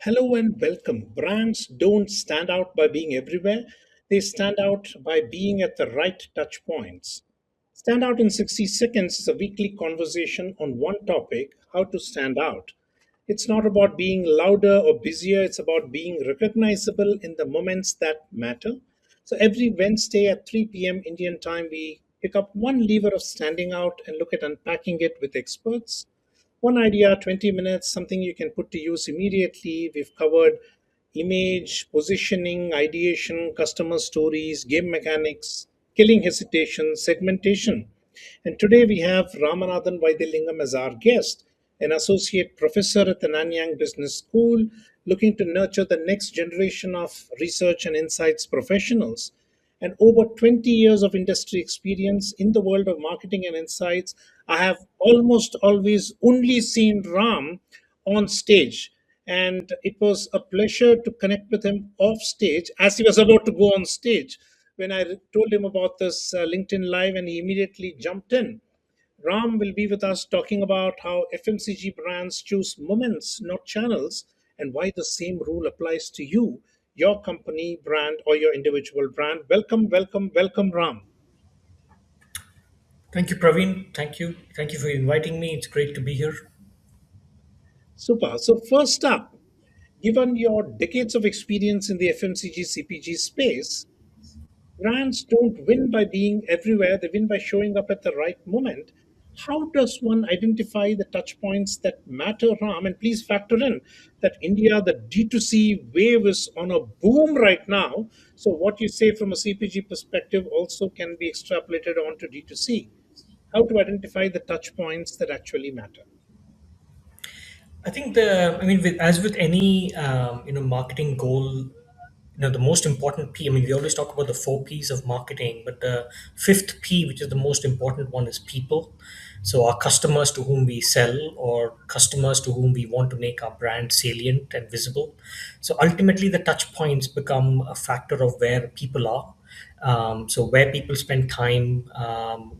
Hello and welcome. Brands don't stand out by being everywhere, they stand out by being at the right touch points. Stand Out in 60 Seconds is a weekly conversation on one topic: how to stand out. It's not about being louder or busier, it's about being recognizable in the moments that matter. So every Wednesday at 3 p.m. Indian time, we pick up one lever of standing out and look at unpacking it with experts. One idea, 20 minutes, something you can put to use immediately. We've covered image, positioning, ideation, customer stories, game mechanics, killing hesitation, segmentation. And today we have Ramanathan Vaidi Lingam as our guest, an associate professor at the Nanyang Business School, looking to nurture the next generation of research and insights professionals. And over 20 years of industry experience in the world of marketing and insights, I have almost always only seen Ram on stage. And it was a pleasure to connect with him off stage as he was about to go on stage when I told him about this LinkedIn Live, and he immediately jumped in. Ram will be with us talking about how FMCG brands choose moments, not channels, and why the same rule applies to you, your company, brand, or your individual brand. Welcome, welcome, welcome, Ram. Thank you, Praveen. Thank you. Thank you for inviting me. It's great to be here. Super. So, first up, given your decades of experience in the FMCG CPG space, brands don't win by being everywhere, they win by showing up at the right moment. How does one identify the touch points that matter, Ram? And please factor in that India, the D2C wave is on a boom right now. So, what you say from a CPG perspective also can be extrapolated onto D2C. How to identify the touch points that actually matter? As with any marketing goal, the most important P. I mean, we always talk about the four P's of marketing, but the fifth P, which is the most important one, is people. So our customers to whom we sell, or customers to whom we want to make our brand salient and visible. So ultimately, the touch points become a factor of where people are. So where people spend time,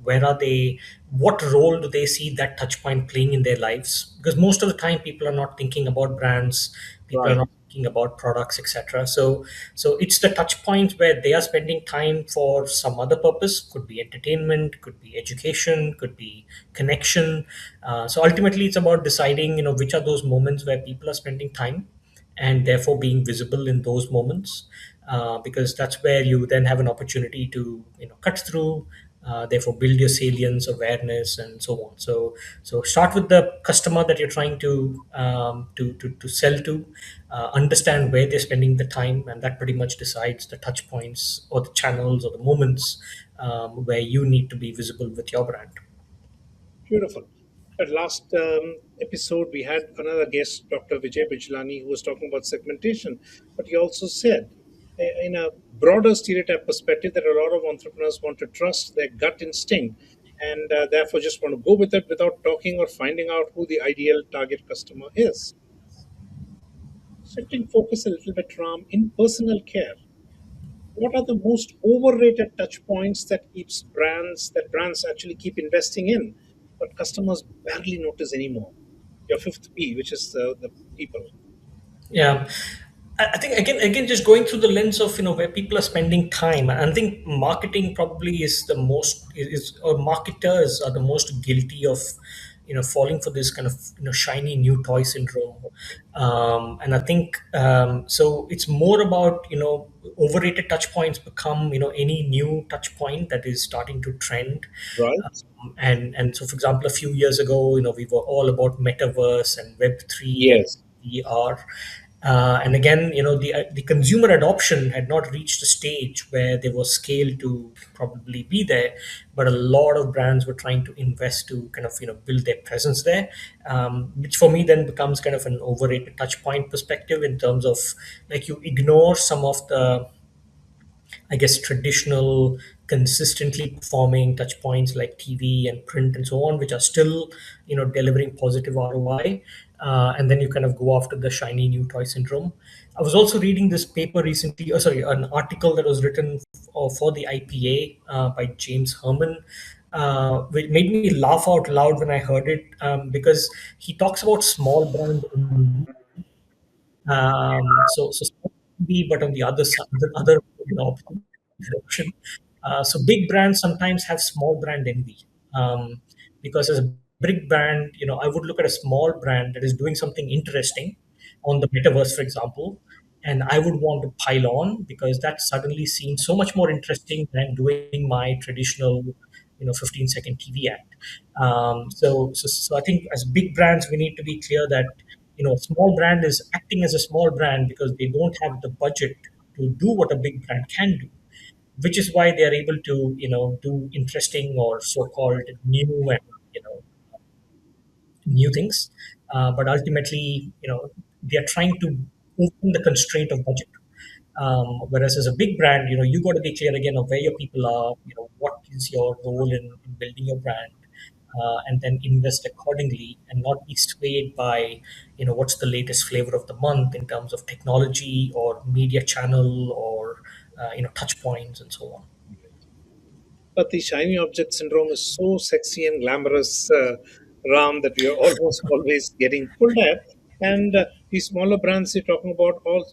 where are they, what role do they see that touch point playing in their lives? Because most of the time people are not thinking about brands, people are Right. not thinking about products, etc. So it's the touch points where they are spending time for some other purpose. Could be entertainment, could be education, could be connection. So ultimately it's about deciding, which are those moments where people are spending time, and therefore being visible in those moments, because that's where you then have an opportunity to cut through, therefore build your salience, awareness, and so on. So start with the customer that you're trying to sell to, understand where they're spending the time, and that pretty much decides the touch points or the channels or the moments where you need to be visible with your brand. Beautiful. At last episode, we had another guest, Dr. Vijay Bijlani, who was talking about segmentation. But he also said, in a broader stereotype perspective, that a lot of entrepreneurs want to trust their gut instinct and therefore just want to go with it without talking or finding out who the ideal target customer is. Shifting focus a little bit, Ram, in personal care, what are the most overrated touch points that brands actually keep investing in, but customers barely notice anymore? Your fifth P, which is the people. Yeah. I think again just going through the lens of where people are spending time. I think marketing probably is the most is or marketers are the most guilty of falling for this kind of shiny new toy syndrome. And I think so it's more about overrated touch points become any new touch point that is starting to trend. Right? And so, for example, a few years ago, we were all about metaverse and Web3 and Yes. VR. And again, the consumer adoption had not reached a stage where there was scale to probably be there, but a lot of brands were trying to invest to kind of build their presence there, which for me then becomes kind of an overrated touch point perspective in terms of, like, you ignore some of the, I guess, traditional, consistently performing touch points like TV and print and so on, which are still, delivering positive ROI. And then you kind of go after the shiny new toy syndrome. I was also reading this paper recently, sorry, an article that was written for the IPA by James Herman, which made me laugh out loud when I heard it, because he talks about small brands So small can be, but on the other side, the other, opposite direction. So big brands sometimes have small brand envy, because as a big brand, I would look at a small brand that is doing something interesting on the metaverse, for example, and I would want to pile on because that suddenly seems so much more interesting than doing my traditional, 15-second TV ad. So I think as big brands, we need to be clear that a small brand is acting as a small brand because they don't have the budget to do what a big brand can do, which is why they are able to do interesting or so-called new and you know new things. But ultimately, they are trying to open the constraint of budget. Whereas as a big brand, you got to be clear again of where your people are, what is your role in building your brand, and then invest accordingly and not be swayed by, what's the latest flavor of the month in terms of technology or media channel or, touch points and so on. But the shiny object syndrome is so sexy and glamorous, Ram, that we are almost always getting pulled at. And these smaller brands you're talking about, all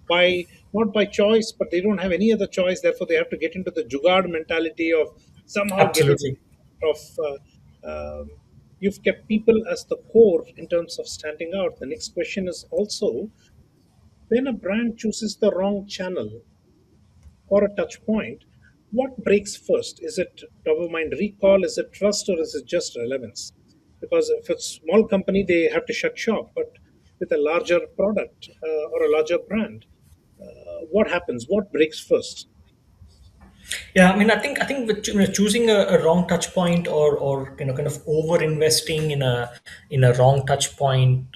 by not by choice, but they don't have any other choice. Therefore, they have to get into the jugaad mentality of somehow getting Absolutely. of. You've kept people as the core in terms of standing out. The next question is also, when a brand chooses the wrong channel or a touch point, what breaks first? Is it top of mind recall? Is it trust, or is it just relevance? Because if it's a small company, they have to shut shop. But with a larger product or a larger brand, what happens? What breaks first? Yeah, I mean, I think with choosing a wrong touch point or kind of over investing in a wrong touch point,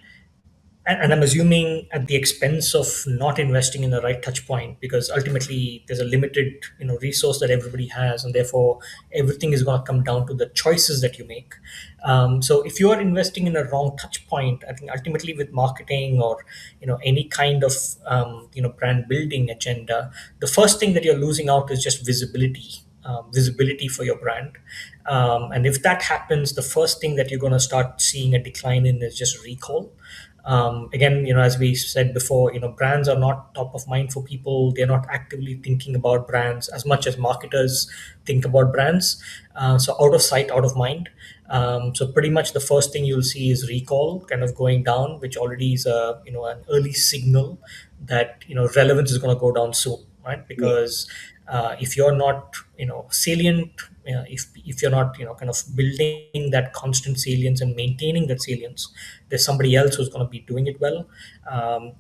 and I'm assuming at the expense of not investing in the right touch point, because ultimately there's a limited resource that everybody has, and therefore everything is going to come down to the choices that you make. So if you are investing in a wrong touch point, I think ultimately with marketing or any kind of brand building agenda, the first thing that you're losing out is just visibility for your brand. And if that happens, the first thing that you're going to start seeing a decline in is just recall. Again, as we said before, brands are not top of mind for people. They're not actively thinking about brands as much as marketers think about brands. So out of sight, out of mind. So pretty much the first thing you'll see is recall kind of going down, which already is a an early signal that relevance is going to go down soon, right? Yeah. Because if you're not salient, if you're not kind of building that constant salience and maintaining that salience, there's somebody else who's going to be doing it well.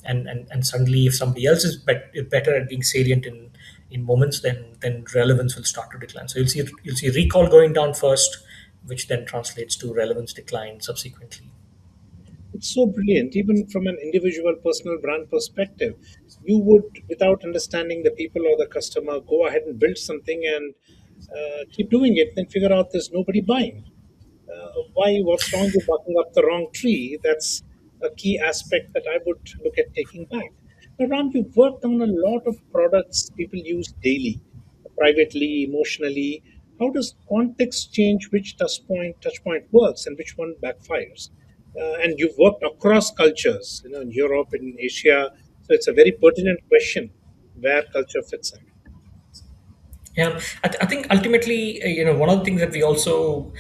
And suddenly if somebody else is better at being salient in moments, then relevance will start to decline. So you'll see recall going down first, which then translates to relevance decline subsequently. It's so brilliant, even from an individual personal brand perspective. You would, without understanding the people or the customer, go ahead and build something and keep doing it, then figure out there's nobody buying. Why? What's wrong with barking up the wrong tree? That's a key aspect that I would look at taking back. Now, Ram, you've worked on a lot of products people use daily, privately, emotionally. How does context change which touch point works and which one backfires? And you've worked across cultures, in Europe, in Asia. So it's a very pertinent question where culture fits in. Yeah, I think ultimately, one of the things that we also,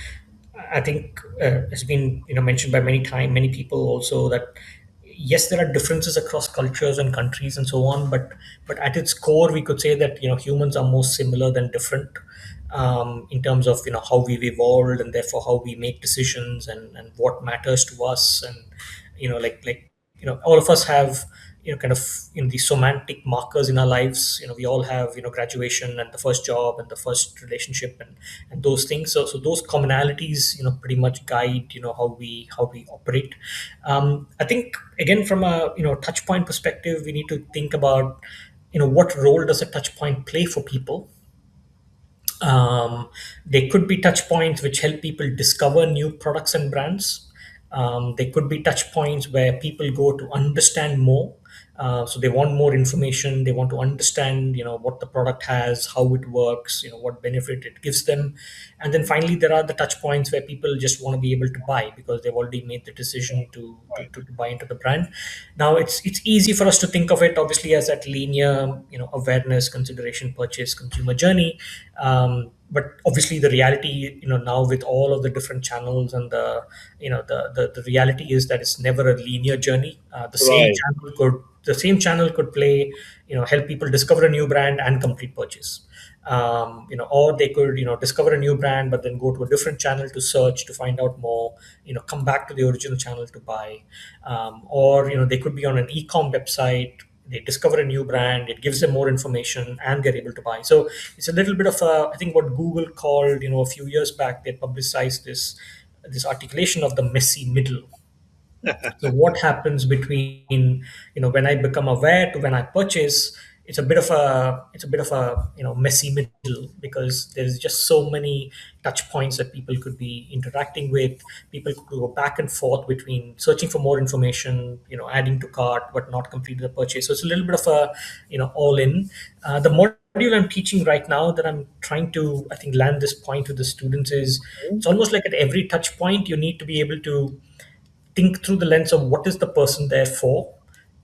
I think, has been mentioned by many people also, that yes, there are differences across cultures and countries and so on, but at its core, we could say that humans are more similar than different, in terms of how we've evolved and therefore how we make decisions and what matters to us. And all of us have kind of the semantic markers in our lives. We all have graduation and the first job and the first relationship and those things. So those commonalities pretty much guide how we operate. I think again, from a touch point perspective, we need to think about what role does a touch point play for people. um, there could be touch points which help people discover new products and brands. They could be touch points where people go to understand more. So they want more information. They want to understand, what the product has, how it works, what benefit it gives them. And then finally, there are the touch points where people just want to be able to buy because they've already made the decision to buy into the brand. Now, it's easy for us to think of it obviously as that linear, awareness, consideration, purchase, consumer journey. But obviously, the reality, now with all of the different channels and the reality is that it's never a linear journey. Right. The same channel could play, help people discover a new brand and complete purchase. Or they could, discover a new brand, but then go to a different channel to search to find out more, come back to the original channel to buy. Or, they could be on an e-com website, they discover a new brand, it gives them more information and they're able to buy. So it's a little bit of I think what Google called, a few years back, they publicized this articulation of the messy middle. So what happens between, when I become aware to when I purchase? It's a bit of a messy middle, because there's just so many touch points that people could be interacting with. People could go back and forth between searching for more information, adding to cart but not completing the purchase. So it's a little bit of a, all in. The module I'm teaching right now, that I'm trying to, I think, land this point with the students, is it's almost like at every touch point you need to be able to think through the lens of what is the person there for,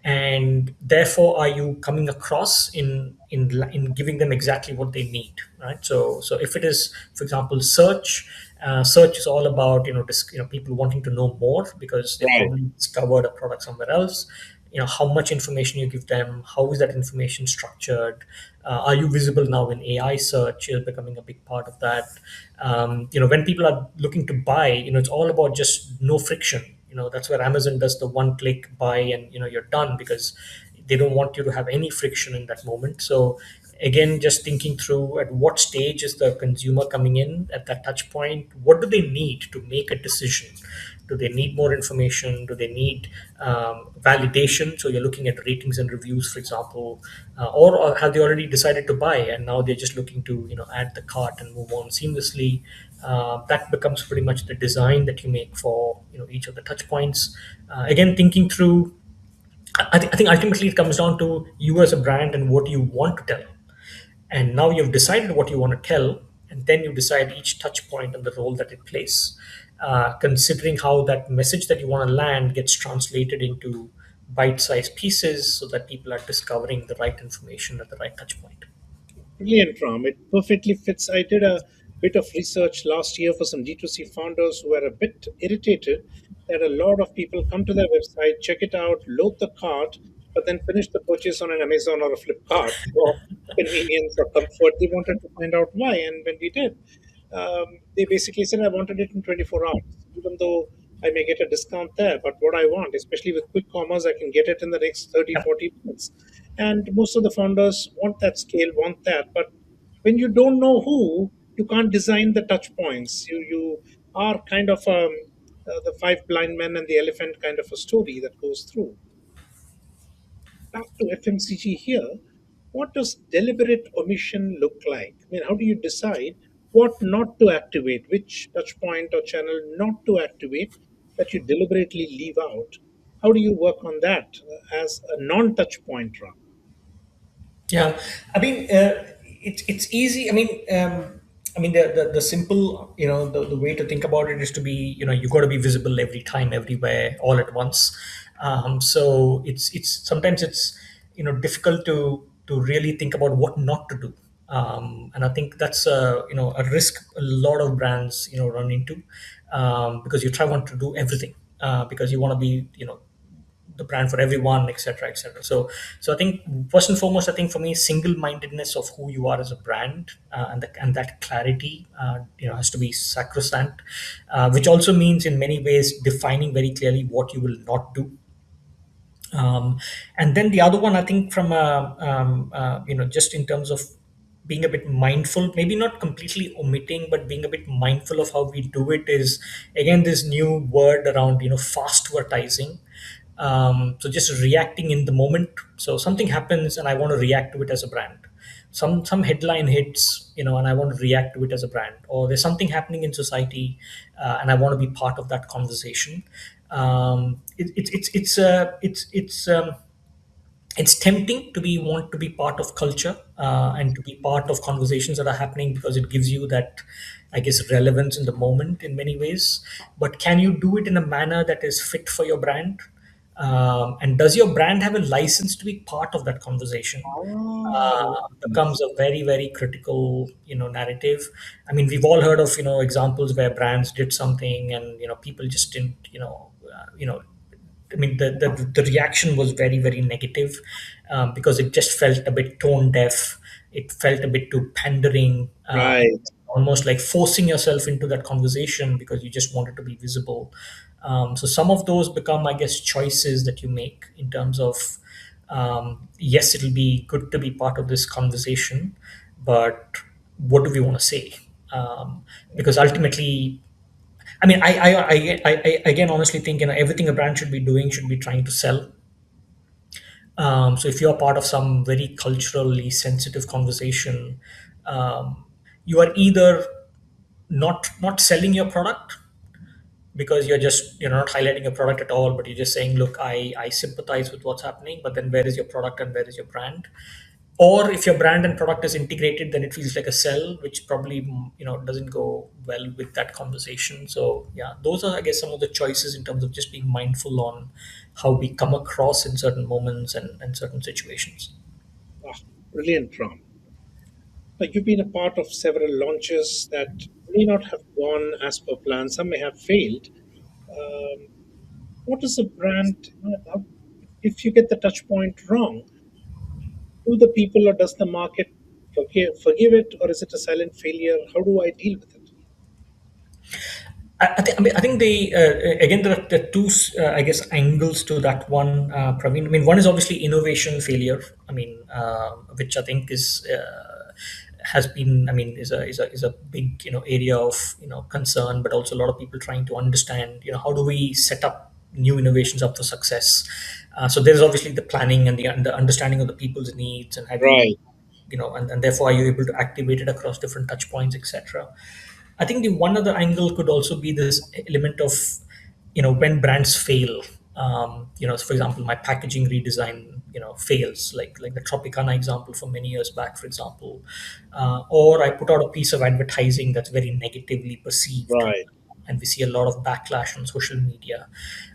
and therefore are you coming across in giving them exactly what they need, right? So if it is, for example, search is all about, people wanting to know more because they Right. probably discovered a product somewhere else. How much information you give them, how is that information structured, are you visible now in AI search is becoming a big part of that. When people are looking to buy, it's all about just no friction. That's where Amazon does the one click buy, and you're done, because they don't want you to have any friction in that moment. So again, just thinking through at what stage is the consumer coming in at that touch point, what do they need to make a decision? Do they need more information? Do they need validation? So you're looking at ratings and reviews, for example, or have they already decided to buy and now they're just looking to add the cart and move on seamlessly? That becomes pretty much the design that you make for each of the touch points. Again, thinking through, I think ultimately it comes down to you as a brand and what you want to tell. And now you've decided what you want to tell, and then you decide each touch point and the role that it plays, considering how that message that you want to land gets translated into bite-sized pieces so that people are discovering the right information at the right touch point. Brilliant, Ram. It perfectly fits. I did a bit of research last year for some D2C founders who were a bit irritated that a lot of people come to their website, check it out, load the cart, but then finish the purchase on an Amazon or a Flipkart for convenience or comfort. They wanted to find out why, and when we did, they basically said, I wanted it in 24 hours, even though I may get a discount there. But what I want, especially with quick commerce, I can get it in the next 30, Yeah. 40 minutes. And most of the founders want that scale, want that. But when you don't know who, you can't design the touch points. You are kind of the five blind men and the elephant kind of a story that goes through. Back to FMCG here, what does deliberate omission look like? I mean, how do you decide what not to activate, which touch point or channel not to activate that you deliberately leave out? How do you work on that as a non touch point, Ram? Yeah, I mean, it's easy. I mean, the simple, the way to think about it is to be, you got to be visible every time, everywhere, all at once. So it's sometimes it's difficult to really think about what not to do. And I think that's a risk a lot of brands run into, because you try want to do everything, because you want to be the brand for everyone, etc., etc. So I think first and foremost, I think for me, single-mindedness of who you are as a brand, and that clarity, has to be sacrosanct, which also means in many ways defining very clearly what you will not do. And then the other one, I think, from just in terms of being a bit mindful, maybe not completely omitting, but being a bit mindful of how we do it, is again this new word around fast advertising. So just reacting in the moment. So something happens and I want to react to it as a brand. some headline hits, and I want to react to it as a brand, or there's something happening in society, and I want to be part of that conversation. It's tempting to be want to be part of culture, and to be part of conversations that are happening, because it gives you that, I guess, relevance in the moment in many ways. But can you do it in a manner that is fit for your brand? And does your brand have a license to be part of that conversation? Becomes Yes. a very, very critical, narrative. I mean, we've all heard of, examples where brands did something, and people just didn't, I mean, the reaction was very, very negative, because it just felt a bit tone deaf. It felt a bit too pandering, Right. almost like forcing yourself into that conversation because you just wanted to be visible. So some of those become, I guess, choices that you make in terms of, yes, it'll be good to be part of this conversation, but what do we want to say? Because ultimately, I mean, I again honestly think, everything a brand should be doing should be trying to sell. So if you're part of some very culturally sensitive conversation, um, you are either not selling your product, because you're just, not highlighting your product at all, but you're just saying, look, I sympathize with what's happening, but then where is your product and where is your brand? Or if your brand and product is integrated, then it feels like a sell, which probably, doesn't go well with that conversation. So yeah, those are, I guess, some of the choices in terms of just being mindful on how we come across in certain moments and certain situations. Ah, brilliant, Ram. Like, you've been a part of several launches that may not have gone as per plan. Some may have failed. Um, what is a brand? If you get the touch point wrong, do the people or does the market forgive it, or is it a silent failure? How do I deal with it? I think the again, the two, I guess, angles to that one, Praveen. I mean, one is obviously innovation failure. I mean, which I think is, has been, I mean, is a big, area of, concern, but also a lot of people trying to understand, how do we set up new innovations up for success. So there's obviously the planning and the understanding of the people's needs, and have you, Right. and therefore are you able to activate it across different touch points, etc. I think the one other angle could also be this element of, when brands fail. So for example, my packaging redesign, fails, like the Tropicana example from many years back, for example, or I put out a piece of advertising that's very negatively perceived, Right. and we see a lot of backlash on social media.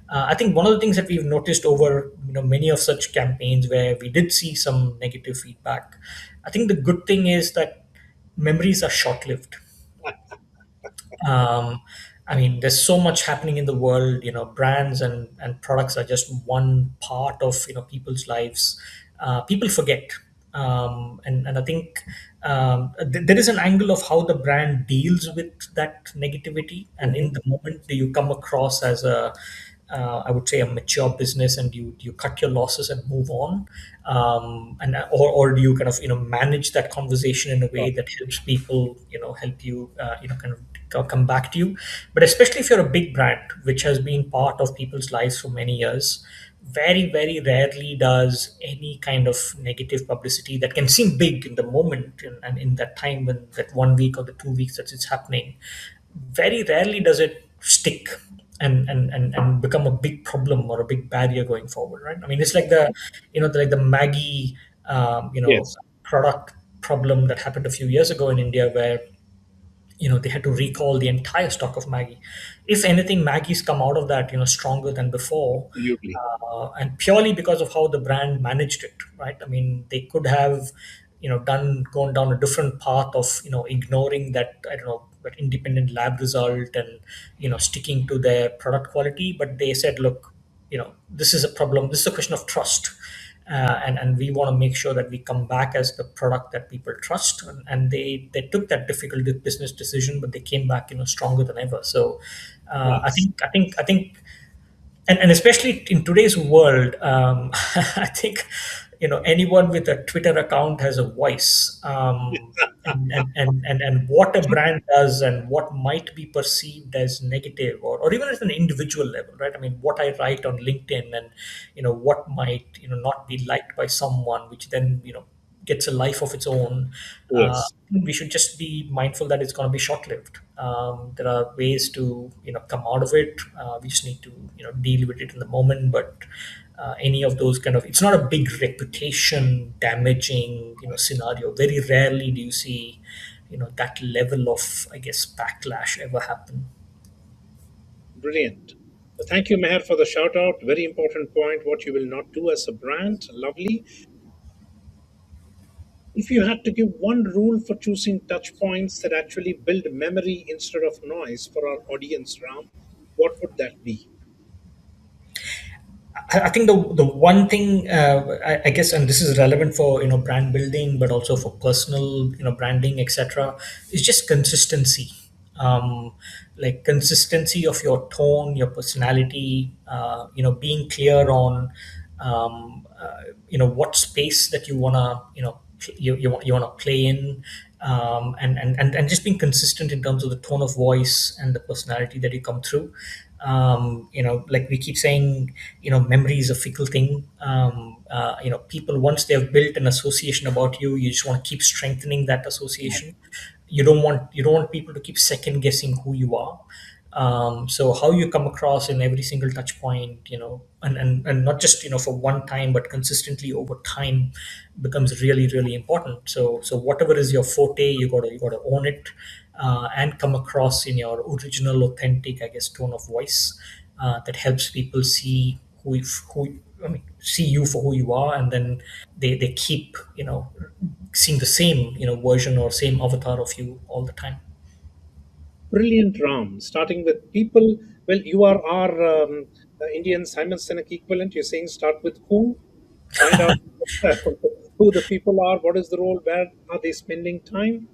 I think one of the things that we've noticed over, many of such campaigns where we did see some negative feedback, I think the good thing is that memories are short-lived. um, I mean, there's so much happening in the world. Brands and products are just one part of, people's lives. People forget, and I think, there is an angle of how the brand deals with that negativity, and Hmm. in the moment, do you come across as a, I would say, a mature business, and you cut your losses and move on, and or do you kind of, manage that conversation in a way Right. that helps people, help you, kind of come back to you. But especially if you're a big brand which has been part of people's lives for many years, very, very rarely does any kind of negative publicity that can seem big in the moment, and in that time, when that 1 week or the 2 weeks that it's happening, very rarely does it stick and become a big problem or a big barrier going forward, right? I mean, it's like the Maggie, Yes. product problem that happened a few years ago in India, where they had to recall the entire stock of Maggie. If anything, Maggie's come out of that, stronger than before, Absolutely. and purely because of how the brand managed it, right? I mean, they could have, done gone down a different path of, ignoring that, I don't know, that independent lab result, and sticking to their product quality. But they said, look, this is a problem. This is a question of trust, and we want to make sure that we come back as the product that people trust. And they took that difficult business decision, but they came back, stronger than ever. So, Nice. I think, and especially in today's world, I think, anyone with a Twitter account has a voice, and what a brand does, and what might be perceived as negative, or even at an individual level, right? I mean, what I write on LinkedIn, and what might, not be liked by someone, which then, gets a life of its own, Yes. we should just be mindful that it's going to be short lived. There are ways to come out of it. We just need to deal with it in the moment. But any of those kind of, it's not a big reputation damaging scenario. Very rarely do you see that level of, I guess, backlash ever happen. Brilliant. Thank you, Meher, for the shout out. Very important point, what you will not do as a brand. Lovely. If you had to give one rule for choosing touch points that actually build memory instead of noise for our audience, Ram, what would that be? I think the one thing, I guess, and this is relevant for brand building, but also for personal branding, etc., is just consistency. Um, like consistency of your tone, your personality. Being clear on what space that you wanna you wanna play in. And just being consistent in terms of the tone of voice and the personality that you come through. Like we keep saying, memory is a fickle thing. People, once they've built an association about you, you just want to keep strengthening that association. You don't want people to keep second guessing who you are. So how you come across in every single touch point, and not just for one time but consistently over time, becomes really really important. So whatever is your forte, you got to own it, and come across in your original authentic, I guess, tone of voice, that helps people see who I mean, see you for who you are, and then they keep seeing the same version or same avatar of you all the time. Brilliant, Ram. Starting with people, well, you are our Indian Simon Sinek equivalent. You're saying start with who, find out who the people are, what is the role, where are they spending time.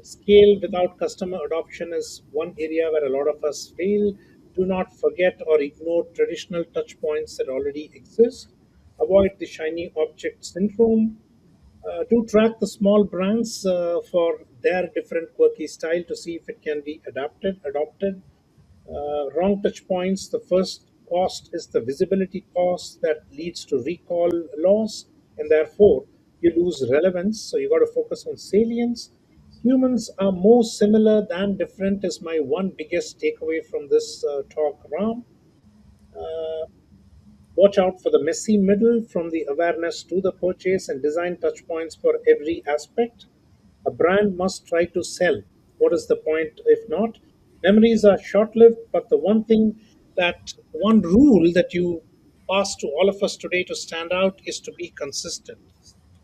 Scale without customer adoption is one area where a lot of us fail. Do not forget or ignore traditional touch points that already exist. Avoid the shiny object syndrome. Do track the small brands for their different quirky style to see if it can be adopted. Wrong touch points. The first cost is the visibility cost that leads to recall loss, and therefore you lose relevance. So you got to focus on salience. Humans are more similar than different, is my one biggest takeaway from this talk, Ram. Uh, Watch out for the messy middle from the awareness to the purchase and design touch points for every aspect. A brand must try to sell. What is the point if not? Memories are short lived, but the one rule that you pass to all of us today to stand out is to be consistent.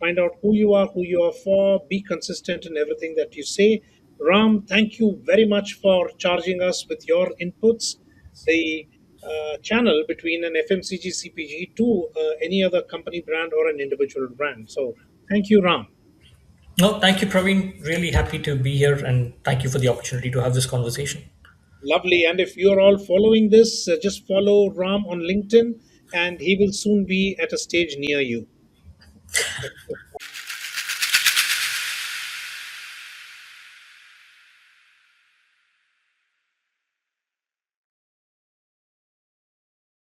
Find out who you are for, be consistent in everything that you say. Ram, thank you very much for charging us with your inputs. The channel between an FMCG CPG to any other company brand or an individual brand. So, thank you, Ram. No, thank you, Praveen. Really happy to be here, and thank you for the opportunity to have this conversation. Lovely. And if you're all following this, just follow Ram on LinkedIn, and he will soon be at a stage near you.